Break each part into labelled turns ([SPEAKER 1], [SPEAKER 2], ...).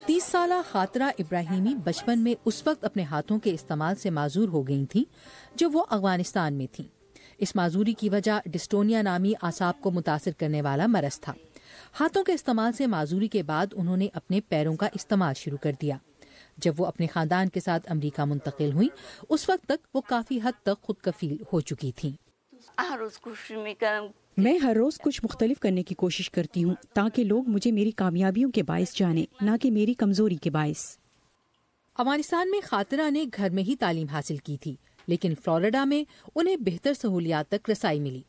[SPEAKER 1] 30 سالہ خاطرہ ابراہیمی بچپن میں اس وقت اپنے ہاتھوں کے استعمال سے معذور ہو گئی تھیں جب وہ افغانستان میں تھیں۔ اس معذوری کی وجہ ڈسٹونیا نامی اعصاب کو متاثر کرنے والا مرض تھا۔ ہاتھوں کے استعمال سے معذوری کے بعد انہوں نے اپنے پیروں کا استعمال شروع کر دیا۔ جب وہ اپنے خاندان کے ساتھ امریکہ منتقل ہوئی، اس وقت تک وہ کافی حد تک خود کفیل ہو چکی تھیں۔
[SPEAKER 2] میں ہر روز کچھ مختلف کرنے کی کوشش کرتی ہوں تاکہ لوگ مجھے میری کامیابیوں کے باعث جانیں، نہ کہ میری کمزوری کے باعث۔
[SPEAKER 1] افغانستان میں خاطرہ نے گھر میں ہی تعلیم حاصل کی تھی، لیکن فلوریڈا میں انہیں بہتر سہولیات تک رسائی ملی۔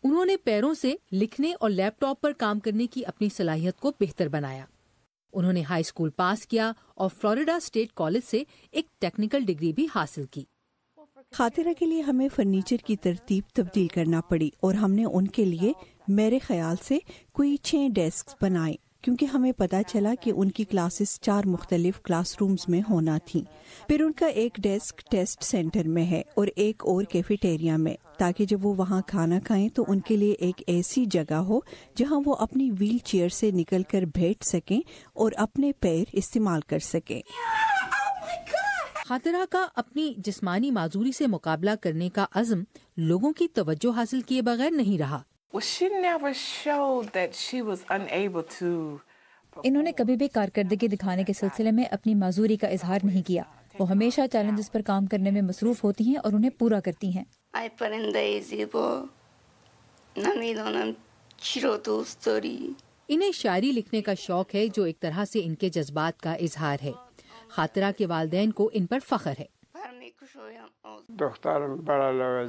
[SPEAKER 1] انہوں نے پیروں سے لکھنے اور لیپ ٹاپ پر کام کرنے کی اپنی صلاحیت کو بہتر بنایا۔ انہوں نے ہائی اسکول پاس کیا اور فلوریڈا اسٹیٹ کالج سے ایک ٹیکنیکل ڈگری بھی حاصل کی۔
[SPEAKER 3] خاطرہ کے لیے ہمیں فرنیچر کی ترتیب تبدیل کرنا پڑی اور ہم نے ان کے لیے میرے خیال سے کوئی 6 ڈیسک بنائے، کیونکہ ہمیں پتا چلا کہ ان کی کلاسز 4 مختلف کلاس رومز میں ہونا تھیں۔ پھر ان کا ایک ڈیسک ٹیسٹ سینٹر میں ہے اور ایک اور کیفیٹیریا میں، تاکہ جب وہ وہاں کھانا کھائیں تو ان کے لیے ایک ایسی جگہ ہو جہاں وہ اپنی ویل چیئر سے نکل کر بیٹھ سکیں اور اپنے پیر استعمال کر سکیں۔
[SPEAKER 1] خاطرہ کا اپنی جسمانی معذوری سے مقابلہ کرنے کا عزم لوگوں کی توجہ حاصل کیے بغیر نہیں رہا۔
[SPEAKER 4] انہوں نے کبھی بھی کارکردگی دکھانے کے سلسلے میں اپنی معذوری کا اظہار نہیں کیا۔ وہ ہمیشہ چیلنجز پر کام کرنے میں مصروف ہوتی ہیں اور انہیں پورا کرتی ہیں۔
[SPEAKER 1] انہیں شاعری لکھنے کا شوق ہے جو ایک طرح سے ان کے جذبات کا اظہار ہے۔ خاطرہ کے والدین کو ان پر فخر ہے۔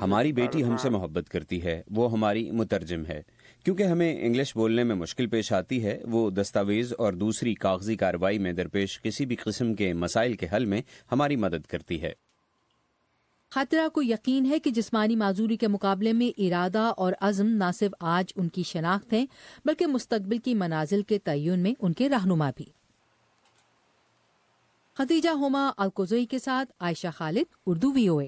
[SPEAKER 5] ہماری بیٹی ہم سے محبت کرتی ہے، وہ ہماری مترجم ہے۔ کیونکہ ہمیں انگلش بولنے میں مشکل پیش آتی ہے، وہ دستاویز اور دوسری کاغذی کارروائی میں درپیش کسی بھی قسم کے مسائل کے حل میں ہماری مدد کرتی ہے۔
[SPEAKER 1] خاطرہ کو یقین ہے کہ جسمانی معذوری کے مقابلے میں ارادہ اور عزم نہ صرف آج ان کی شناخت ہیں بلکہ مستقبل کی منازل کے تعین میں ان کے رہنما بھی۔ خدیجہ ہما الکوزئی کے ساتھ عائشہ خالد، اردو VOA۔